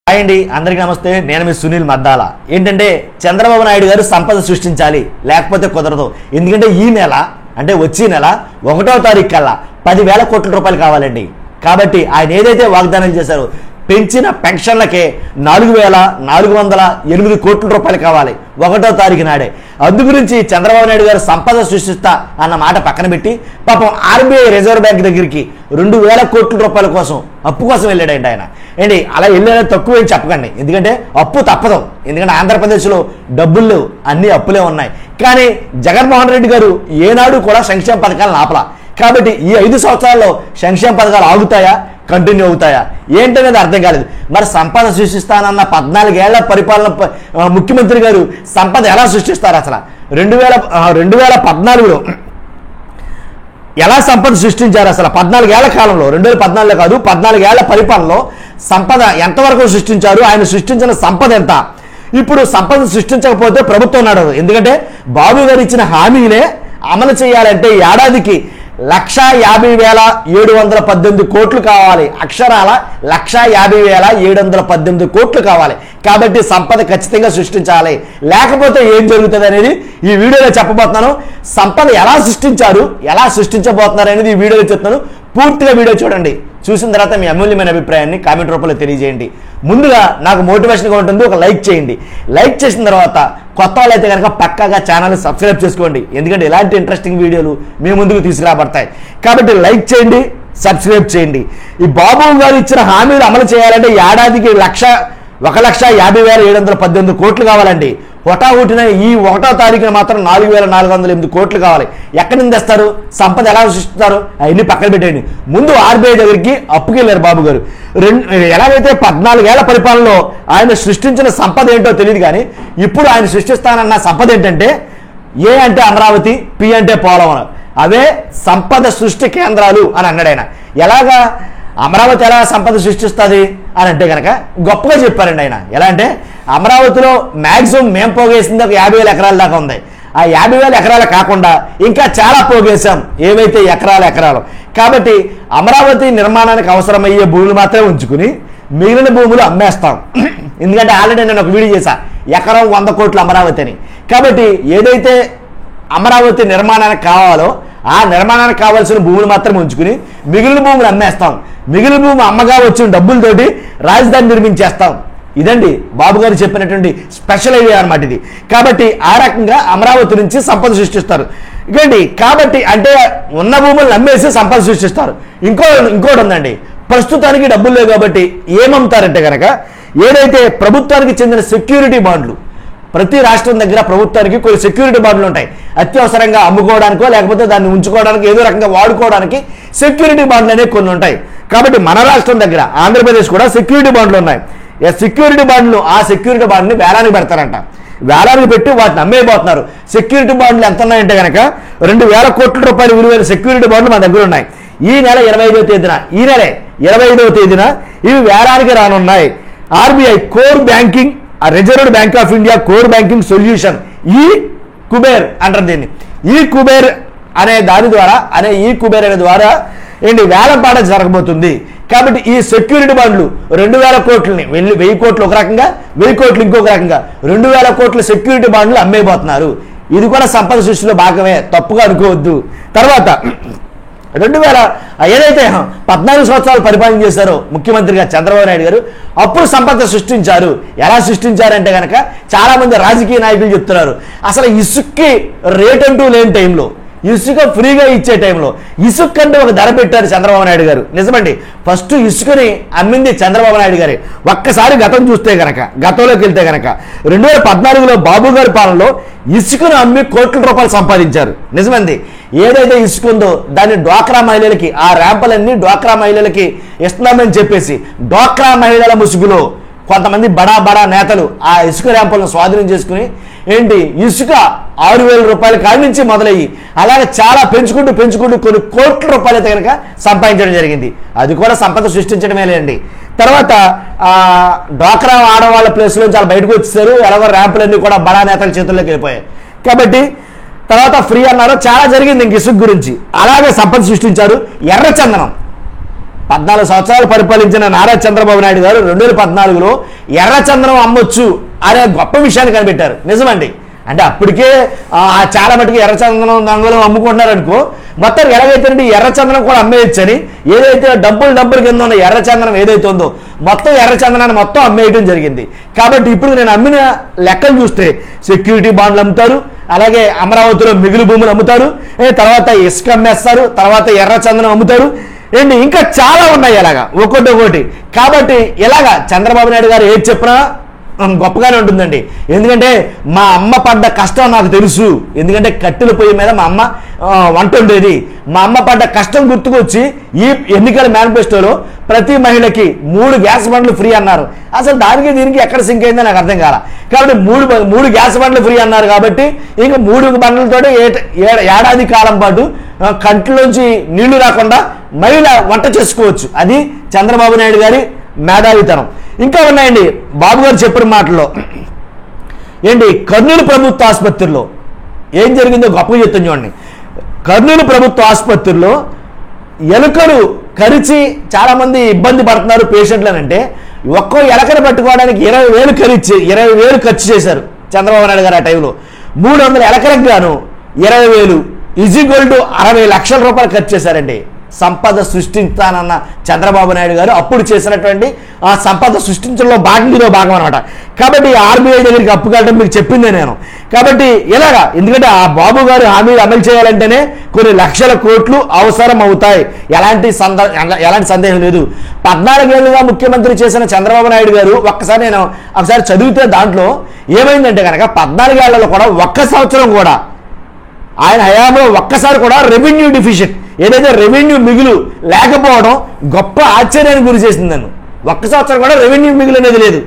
Hi అండి, అందరికీ నమస్తే. నేను మీ సునీల్ మద్దాల. ఏంటంటే చంద్రబాబు నాయుడు గారు సంపద సృష్టించాలి, లేకపోతే కుదరదు. ఎందుకంటే ఈ నెల అంటే వచ్చే నెల 1వ తారీఖు కల్లా 10,000 కోట్ల రూపాయలు కావాలండి. కాబట్టి ఆయన ఏదైతే వాగ్దానం చేశారో పెంచిన పెన్షన్లకే 4,408 కోట్ల రూపాయలు కావాలి 1వ తారీఖు నాడే. అందు గురించి చంద్రబాబు నాయుడు గారు సంపద సృష్టిస్తా అన్న మాట పక్కన పెట్టి పాపం ఆర్బీఐ రిజర్వ్ బ్యాంక్ దగ్గరికి 2,000 కోట్ల రూపాయల కోసం అప్పు కోసం వెళ్ళాడండి ఆయన. ఏంటి అలా వెళ్ళాడని తక్కువ ఏం చెప్పకండి, ఎందుకంటే అప్పు తప్పదు. ఎందుకంటే ఆంధ్రప్రదేశ్లో డబ్బులు లేవు, అన్ని అప్పులే ఉన్నాయి. కానీ జగన్మోహన్ రెడ్డి గారు ఏనాడు కూడా సంక్షేమ పథకాలను ఆపలా. కాబట్టి ఈ 5 సంవత్సరాల్లో సంక్షేమ పథకాలు ఆగుతాయా, కంటిన్యూ అవుతాయా ఏంటనేది అర్థం కాలేదు. మరి సంపద సృష్టిస్తానన్న 14 ఏళ్ల పరిపాలన ముఖ్యమంత్రి గారు సంపద ఎలా సృష్టిస్తారు? అసలు 2014లో ఎలా సంపద సృష్టించారు? అసలు 14 ఏళ్ల కాలంలో, 2014 కాదు 14 ఏళ్ల పరిపాలనలో సంపద ఎంతవరకు సృష్టించారు? ఆయన సృష్టించిన సంపద ఎంత? ఇప్పుడు సంపద సృష్టించకపోతే ప్రభుత్వం నడవదు. ఎందుకంటే బాబు గారు ఇచ్చిన హామీలే అమలు చేయాలంటే ఏడాదికి 1,50,718 కోట్లు కావాలి. అక్షరాల 1,50,718 కోట్లు కావాలి. కాబట్టి సంపద ఖచ్చితంగా సృష్టించాలి, లేకపోతే ఏం జరుగుతుంది అనేది ఈ వీడియోలో చెప్పబోతున్నాను. సంపద ఎలా సృష్టించారు, ఎలా సృష్టించబోతున్నారు అనేది ఈ వీడియోలో చెప్తున్నాను. పూర్తిగా వీడియో చూడండి. చూసిన తర్వాత మీ అమూల్యమైన అభిప్రాయాన్ని కామెంట్ రూపంలో తెలియజేయండి. ముందుగా నాకు మోటివేషన్గా ఉంటుంది, ఒక లైక్ చేయండి. లైక్ చేసిన తర్వాత కొత్త వాళ్ళు అయితే కనుక పక్కాగా ఛానల్ని సబ్స్క్రైబ్ చేసుకోండి. ఎందుకంటే ఇలాంటి ఇంట్రెస్టింగ్ వీడియోలు మీ ముందుకు తీసుకురాబడతాయి. కాబట్టి లైక్ చేయండి, సబ్స్క్రైబ్ చేయండి. ఈ బాబు గారు ఇచ్చిన హామీలు అమలు చేయాలంటే ఏడాదికి 1,50,718 కోట్లు కావాలండి. హుటాహుటిన ఈ 1వ తారీఖున మాత్రం 4,408 కోట్లు కావాలి. ఎక్కడి నుంచి తెస్తారు? సంపద ఎలా సృష్టిస్తారు? అవన్నీ పక్కన పెట్టండి. ముందు ఆర్బీఐ దగ్గరికి అప్పుకి వెళ్ళారు బాబు గారు. ఎలాగైతే 14 ఏళ్ల పరిపాలనలో ఆయన సృష్టించిన సంపద ఏంటో తెలియదు, కానీ ఇప్పుడు ఆయన సృష్టిస్తానన్న సంపద ఏంటంటే ఏ అంటే అమరావతి, పి అంటే పోలవరం. అవే సంపద సృష్టి కేంద్రాలు అని అన్నాడు ఆయన. ఎలాగా అమరావతి ఎలా సంపద సృష్టిస్తుంది అని అంటే కనుక గొప్పగా చెప్పారండి ఆయన. ఎలా అంటే అమరావతిలో మ్యాక్సిమం మేము పోగేసింది ఒక 50,000 ఎకరాల దాకా ఉంది. ఆ 50,000 ఎకరాలు కాకుండా ఇంకా చాలా పోగేశాం, ఏవైతే ఎకరాలు. కాబట్టి అమరావతి నిర్మాణానికి అవసరమయ్యే భూములు మాత్రమే ఉంచుకుని మిగిలిన భూములు అమ్మేస్తాం. ఎందుకంటే ఆల్రెడీ నేను ఒక వీడియో చేశా, ఎకరం 100 కోట్లు అమరావతి అని. కాబట్టి ఏదైతే అమరావతి నిర్మాణానికి కావాలో ఆ నిర్మాణానికి కావాల్సిన భూములు మాత్రమే ఉంచుకుని మిగిలిన భూములు అమ్మేస్తాం. మిగిలిన భూమి అమ్మగా వచ్చిన డబ్బులతోటి రాజధాని నిర్మించేస్తాం. ఇదండి బాబు గారు చెప్పినటువంటి స్పెషల్ ఐడియా అనమాట ఇది. కాబట్టి ఆ రకంగా అమరావతి నుంచి సంపద సృష్టిస్తారు. ఇదండి. కాబట్టి అంటే ఉన్న భూములను అమ్మేసి సంపద సృష్టిస్తారు. ఇంకోటి ఉందండి, ప్రస్తుతానికి డబ్బులు లేవు కాబట్టి ఏమమ్ముతారంటే కనుక ఏదైతే ప్రభుత్వానికి చెందిన సెక్యూరిటీ బాండ్లు, ప్రతి రాష్ట్రం దగ్గర ప్రభుత్వానికి కొన్ని సెక్యూరిటీ బాండ్లు ఉంటాయి. అత్యవసరంగా అమ్ముకోవడానికో లేకపోతే దాన్ని ఉంచుకోవడానికి ఏదో రకంగా వాడుకోవడానికి సెక్యూరిటీ బాండ్లు అనేవి కొన్ని ఉంటాయి. కాబట్టి మన రాష్ట్రం దగ్గర ఆంధ్రప్రదేశ్ కూడా సెక్యూరిటీ బాండ్లు ఉన్నాయి. సెక్యూరిటీ బాండ్లు, ఆ సెక్యూరిటీ బాండ్ని వేలానికి పెడతారంట. వేలానికి పెట్టి వాటిని అమ్మేయబోతున్నారు. సెక్యూరిటీ బాండ్లు ఎంత ఉన్నాయంటే కనుక 2,000 కోట్ల రూపాయల విలువైన సెక్యూరిటీ బాండ్లు మన దగ్గర ఉన్నాయి. ఈ నెల 25వ తేదీన ఇవి వేలానికి రానున్నాయి. RBI core banking, reserved bank of India core banking solution, ఈ కుబేర్ అంటారు దీన్ని. ఈ కుబేర్ అనే ద్వారా ఏంటి వేలంపాట జరగబోతుంది. కాబట్టి ఈ సెక్యూరిటీ బాండ్లు 2,000 కోట్లని 1,000 కోట్లు ఒక రకంగా, 1,000 కోట్లు ఇంకొక రకంగా 2,000 కోట్ల సెక్యూరిటీ బాండ్లు అమ్మేయబోతున్నారు. ఇది కూడా సంపద సృష్టిలో భాగమే, తప్పుగా అనుకోవద్దు. తర్వాత 2000 ఏదైతే 14 సంవత్సరాలు పరిపాలన చేశారో ముఖ్యమంత్రిగా చంద్రబాబు నాయుడు గారు, అప్పుడు సంపద సృష్టించారు. ఎలా సృష్టించారంటే కనుక చాలా మంది రాజకీయ నాయకులు చెప్తున్నారు, అసలు ఇసుక్కి రేట్ అంటూ లేని టైంలో, ఇసుక ఫ్రీగా ఇచ్చే టైంలో ఇసుక కంటే ఒక ధర పెట్టారు చంద్రబాబు నాయుడు గారు. నిజమండి, ఫస్ట్ ఇసుకని అమ్మింది చంద్రబాబు నాయుడు గారే. ఒక్కసారి గతంలోకి వెళ్తే కనుక 2014లో బాబు గారి పాలనలో ఇసుకను అమ్మి కోట్ల రూపాయలు సంపాదించారు. నిజమండి, ఏదైతే ఇసుక ఉందో దాన్ని డ్వాక్రా మహిళలకి, ఆ ర్యాంపులన్నీ డ్వాక్రా మహిళలకి ఇస్తున్నామని చెప్పేసి డ్వాక్రా మహిళల ముసుగులో కొంతమంది బడా నేతలు ఆ ఇసుక ర్యాంపులను స్వాధీనం చేసుకుని ఏంటి ఇసుక 6,000 రూపాయల కాడి నుంచి మొదలయ్యి అలాగే చాలా పెంచుకుంటూ కొన్ని కోట్ల రూపాయలు అయితే కనుక సంపాదించడం జరిగింది. అది కూడా సంపద సృష్టించడమే లేండి. తర్వాత డ్వాక్రా ఆడవాళ్ళ ప్లేస్లో చాలా బయటకు వచ్చేసారు. ఎలాగో ర్యాంపులన్నీ కూడా బడా నేతల చేతుల్లోకి వెళ్ళిపోయాయి. కాబట్టి తర్వాత ఫ్రీ అన్నారు, చాలా జరిగింది ఇంక ఇసుక గురించి. అలాగే సంపద సృష్టించారు. 14 సంవత్సరాలు పరిపాలించిన నారా చంద్రబాబు నాయుడు గారు 2014లో ఎర్రచందనం అమ్మొచ్చు అనే గొప్ప విషయాన్ని కనిపెట్టారు. నిజమండి. అంటే అప్పటికే చాలా మటుకు ఎర్రచందనం దొంగలు అమ్ముకుంటున్నారు అనుకో, మొత్తం ఎలాగైతే ఎర్రచందనం కూడా అమ్మేయచ్చని, ఏదైతే డబ్బులు కింద ఉన్న ఎర్రచందనం ఏదైతే ఉందో మొత్తం ఎర్రచందనాన్ని మొత్తం అమ్మేయడం జరిగింది. కాబట్టి ఇప్పుడు నేను అమ్మిన లెక్కలు చూస్తే సెక్యూరిటీ బాండ్లు అమ్ముతారు, అలాగే అమరావతిలో మిగులు భూములు అమ్ముతారు, తర్వాత ఇసుక అమ్మేస్తారు, తర్వాత ఎర్రచందనం అమ్ముతారు, ఏంటి ఇంకా చాలా ఉన్నాయి ఇలాగా ఒక్కొక్కటి. కాబట్టి ఇలాగా చంద్రబాబు నాయుడు గారు ఏది చెప్పినా గొప్పగానే ఉంటుందండి. ఎందుకంటే మా అమ్మ పడ్డ కష్టం నాకు తెలుసు. ఎందుకంటే కట్టెల పొయ్యి మీద మా అమ్మ వంట ఉండేది. మా అమ్మ పడ్డ కష్టం గుర్తుకొచ్చి ఈ ఎన్నికల మేనిఫెస్టోలో ప్రతి మహిళకి 3 గ్యాస్ బండ్లు ఫ్రీ అన్నారు. అసలు దానికి దీనికి ఎక్కడ సింక్ అయిందో నాకు అర్థం కాల. కాబట్టి 3 గ్యాస్ బండ్లు ఫ్రీ అన్నారు. కాబట్టి ఇంకా 3 బండ్లతో ఏడాది కాలం పాటు కంట్లోంచి నీళ్లు రాకుండా మహిళ వంట చేసుకోవచ్చు. అది చంద్రబాబు నాయుడు గారి మేధావితనం. ఇంకా ఉన్నాయండి బాబు గారు చెప్పిన మాటల్లో. ఏంటి కర్నూలు ప్రభుత్వ ఆసుపత్రిలో ఏం జరిగిందో గొప్పగా చెప్తాను చూడండి. కర్నూలు ప్రభుత్వ ఆసుపత్రిలో ఎలుకలు కరిచి చాలామంది ఇబ్బంది పడుతున్నారు పేషెంట్లు అని అంటే, ఒక్కో ఎలకను పట్టుకోవడానికి 20,000 ఖర్చు చేశారు చంద్రబాబు నాయుడు గారు. ఆ టైంలో 300 ఎలకలకు గాను 20,000 = 60 లక్షల రూపాయలు ఖర్చు చేశారండి. సంపద సృష్టిస్తానన్న చంద్రబాబు నాయుడు గారు అప్పుడు చేసినటువంటి ఆ సంపద సృష్టించడంలో భాగం అనమాట. కాబట్టి ఆర్బీఐ దగ్గరికి అప్పు కట్టడం మీకు చెప్పిందే నేను. కాబట్టి ఇలాగా, ఎందుకంటే ఆ బాబు గారు హామీలు అమలు చేయాలంటేనే కొన్ని లక్షల కోట్లు అవసరం అవుతాయి, ఎలాంటి సందేహం లేదు. 14 ఏళ్ళుగా ముఖ్యమంత్రి చేసిన చంద్రబాబు నాయుడు గారు ఒకసారి చదివితే దాంట్లో ఏమైందంటే కనుక 14 ఏళ్లలో కూడా ఒక్క సంవత్సరం కూడా ఆయన హయాంలో ఒక్కసారి కూడా రెవెన్యూ డిఫిషిట్, ఏదైతే రెవెన్యూ మిగులు లేకపోవడం గొప్ప ఆశ్చర్యానికి గురి చేసింది నన్ను. ఒక్క సంవత్సరం కూడా రెవెన్యూ మిగులు అనేది లేదు.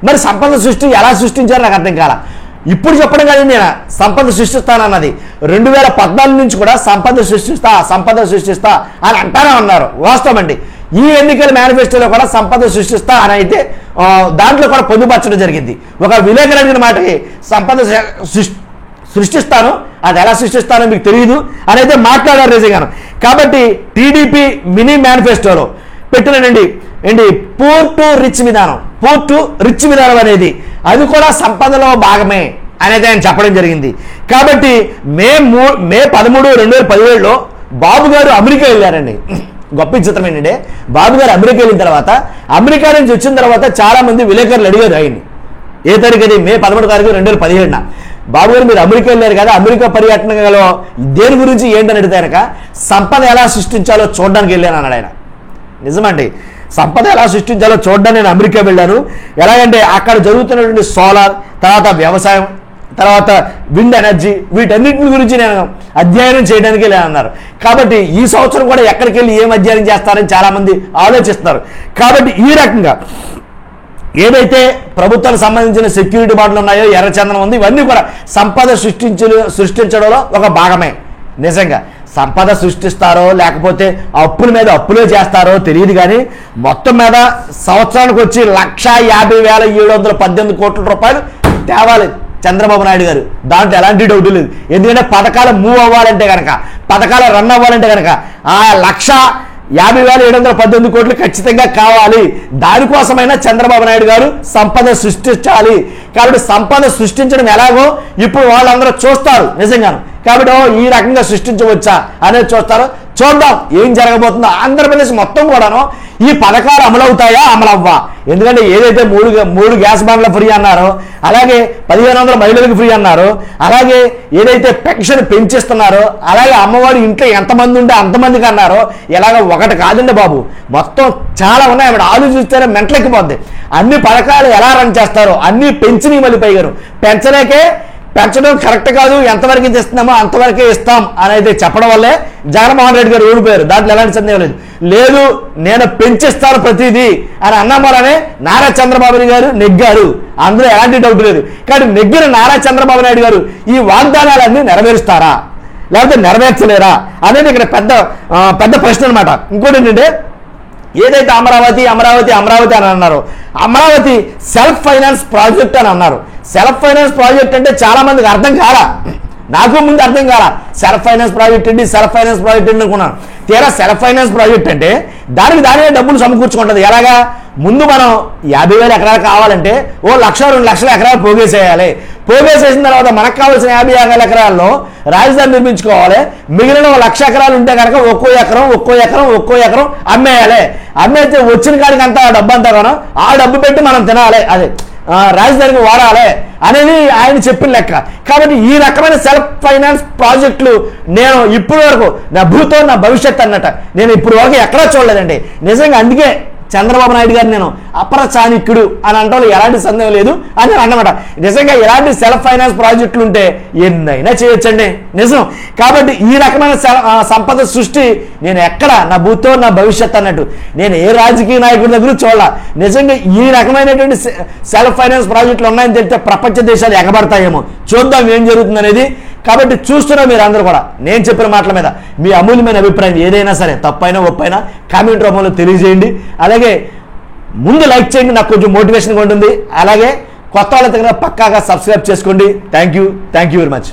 మరి సంపద సృష్టి ఎలా సృష్టించారో నాకు అర్థం కాల. ఇప్పుడు చెప్పడం కాదు నేను సంపద సృష్టిస్తానన్నది. 2014 నుంచి కూడా సంపద సృష్టిస్తా అని అంటానే ఉన్నారు. వాస్తవం అండి. ఈ ఎన్నికల మేనిఫెస్టోలో కూడా సంపద సృష్టిస్తా అని అయితే దాంట్లో కూడా పొందుపరచడం జరిగింది. ఒక విలేకరు అడిగిన మాటకి సంపద సృష్టిస్తాను, అది ఎలా సృష్టిస్తానో మీకు తెలియదు అని అయితే మాట్లాడారు రేజీ గారు. కాబట్టి టీడీపీ మినీ మేనిఫెస్టోలో పెట్టినండి పూర్ టు రిచ్ విధానం అనేది అది కూడా సంపదలో భాగమే అనేది ఆయన చెప్పడం జరిగింది. కాబట్టి మే 13, 2017లో బాబు గారు అమెరికా వెళ్ళారండి. గొప్ప చిత్రం ఏంటంటే, బాబు గారు అమెరికా వెళ్ళిన తర్వాత, అమెరికా నుంచి వచ్చిన తర్వాత చాలా మంది విలేకరులు అడిగారు ఆయన్ని. ఏ తారీఖు అది? మే 13 తారీఖు 2017. బాబు గారు మీరు అమెరికా వెళ్ళారు కదా, అమెరికా పర్యటనలో దేని గురించి ఏంటని అడిగితే కనుక సంపద ఎలా సృష్టించాలో చూడడానికి వెళ్ళాను అన్నాడు ఆయన. నిజమండి, సంపద ఎలా సృష్టించాలో చూడడానికి నేను అమెరికా వెళ్ళాను. ఎలాగంటే అక్కడ జరుగుతున్నటువంటి సోలార్, తర్వాత వ్యవసాయం, తర్వాత విండ్ ఎనర్జీ, వీటన్నింటి గురించి నేను అధ్యయనం చేయడానికి వెళ్ళానన్నారు. కాబట్టి ఈ సంవత్సరం కూడా ఎక్కడికి వెళ్ళి ఏం అధ్యయనం చేస్తారని చాలామంది ఆలోచిస్తున్నారు. కాబట్టి ఈ రకంగా ఏదైతే ప్రభుత్వానికి సంబంధించిన సెక్యూరిటీ బాండ్లు ఉన్నాయో, ఎర్రచందనం ఉంది, ఇవన్నీ కూడా సంపద సృష్టించడంలో ఒక భాగమే. నిజంగా సంపద సృష్టిస్తారో లేకపోతే అప్పుల మీద అప్పులే చేస్తారో తెలియదు, కానీ మొత్తం మీద సంవత్సరానికి వచ్చి 1,50,718 కోట్ల రూపాయలు తేవాలి చంద్రబాబు నాయుడు గారు. దాంట్లో ఎలాంటి డౌట్ లేదు. ఎందుకంటే పథకాలు మూవ్ అవ్వాలంటే కనుక, పథకాలు రన్ అవ్వాలంటే కనుక ఆ 1,50,718 కోట్లు ఖచ్చితంగా కావాలి. దానికోసమైనా చంద్రబాబు నాయుడు గారు సంపద సృష్టించాలి. కాబట్టి సంపద సృష్టించడం ఎలాగో ఇప్పుడు వాళ్ళందరూ చూస్తారు నిజంగాను. కాబట్టి ఈ రకంగా సృష్టించవచ్చా అనేది చూస్తారు. చూద్దాం ఏం జరగబోతుందో. ఆంధ్రప్రదేశ్ మొత్తం కూడాను ఈ పథకాలు అమలవుతాయా అమలవ్వా? ఎందుకంటే ఏదైతే 3 గ్యాస్ బండ్ల ఫ్రీ అన్నారో, అలాగే 1,500 మహిళలకు ఫ్రీ అన్నారు, అలాగే ఏదైతే పెన్షన్ పెంచిస్తున్నారో, అలాగే అమ్మవాడు ఇంట్లో ఎంతమంది ఉంటే అంతమందికి అన్నారో, ఇలాగ ఒకటి కాదండి బాబు, మొత్తం చాలా ఉన్నాయి. ఆవిడ ఆలోచిస్తేనే మెంటలెక్కిపోద్ది. అన్ని పథకాలు ఎలా రన్ చేస్తారో అన్నీ పెంచినవి మళ్ళీ పైగారు. పెంచడం కరెక్ట్ కాదు, ఎంతవరకు ఇస్తున్నామో అంతవరకే ఇస్తాం అని అయితే చెప్పడం వల్లే జగన్మోహన్ రెడ్డి గారు ఓడిపోయారు. దాంట్లో ఎలాంటి సందేహం లేదు. నేను పెంచిస్తాను ప్రతిదీ అని అన్నామోనే నారా చంద్రబాబు నాయుడు గారు నెగ్గారు. అందులో ఎలాంటి డౌట్ లేదు. కానీ నెగ్గిన నారా చంద్రబాబు నాయుడు గారు ఈ వాగ్దానాలన్నీ నెరవేరుస్తారా లేకపోతే నెరవేర్చలేరా అనేది ఇక్కడ పెద్ద ప్రశ్న అనమాట. ఇంకోటి ఏంటంటే, ఏదైతే అమరావతి అని అన్నారు, అమరావతి సెల్ఫ్ ఫైనాన్స్ ప్రాజెక్ట్ అని అన్నారు. సెల్ఫ్ ఫైనాన్స్ ప్రాజెక్ట్ అంటే చాలా మందికి అర్థం కాలా. నాకు ముందు అర్థం కాల. సెల్ఫ్ ఫైనాన్స్ ప్రాజెక్ట్ ఏంటి, సెల్ఫ్ ఫైనాన్స్ ప్రాజెక్ట్ ఏంటి అనుకున్నాను. తీరా సెల్ఫ్ ఫైనాన్స్ ప్రాజెక్ట్ అంటే దానే డబ్బులు సమకూర్చుకుంటుంది. ఎలాగా? ముందు మనం 50,000 ఎకరాలు కావాలంటే 1,00,000-2 లక్షల ఎకరాలు పోగేసేయాలి. పోగేసేసిన తర్వాత మనకు కావాల్సిన 50,000 ఎకరాల్లో రాజధాని నిర్మించుకోవాలి. మిగిలిన 1,00,000 ఎకరాలు ఉంటే కనుక ఒక్కో ఎకరం అమ్మేయాలి. అమ్మేస్తే వచ్చిన కాడికి అంతా ఆ డబ్బు అంతా కూడా ఆ డబ్బు పెట్టి మనం తినాలి, అదే రాజధానికి వాడాలి అనేది ఆయన చెప్పిన లెక్క. కాబట్టి ఈ రకమైన సెల్ఫ్ ఫైనాన్స్ ప్రాజెక్టులు నేను ఇప్పటి వరకు నా భూతో నా భవిష్యత్ అన్నట్ట నేను ఇప్పుడు వరకు ఎక్కడా చూడలేదండి నిజంగా. అందుకే చంద్రబాబు నాయుడు గారు నేను అపర చాణక్యుడు అని అంటే ఎలాంటి సందేహం లేదు అని అన్నమాట. నిజంగా ఎలాంటి సెల్ఫ్ ఫైనాన్స్ ప్రాజెక్టులు ఉంటే ఎన్నైనా చేయొచ్చండి నిజం. కాబట్టి ఈ రకమైన సంపద సృష్టి నేను ఎక్కడ నా భూతో నా భవిష్యత్ అన్నట్టు నేను ఏ రాజకీయ నాయకుడి దగ్గర చూడాల. నిజంగా ఈ రకమైనటువంటి సెల్ఫ్ ఫైనాన్స్ ప్రాజెక్టులు ఉన్నాయని తెలిస్తే ప్రపంచ దేశాలు ఎగబడతాయేమో. చూద్దాం ఏం జరుగుతుంది అనేది. కాబట్టి చూస్తున్నా మీరు అందరూ కూడా నేను చెప్పిన మాటల మీద మీ అమూల్యమైన అభిప్రాయం ఏదైనా సరే తప్పైనా ఒప్పైనా కామెంట్ రూపంలో తెలియజేయండి. అలాగే ముందు లైక్ చేయండి, నాకు కొంచెం మోటివేషన్గా ఉంటుంది. అలాగే కొత్త వాళ్ళ దగ్గర పక్కాగా సబ్స్క్రైబ్ చేసుకోండి. Thank you very much.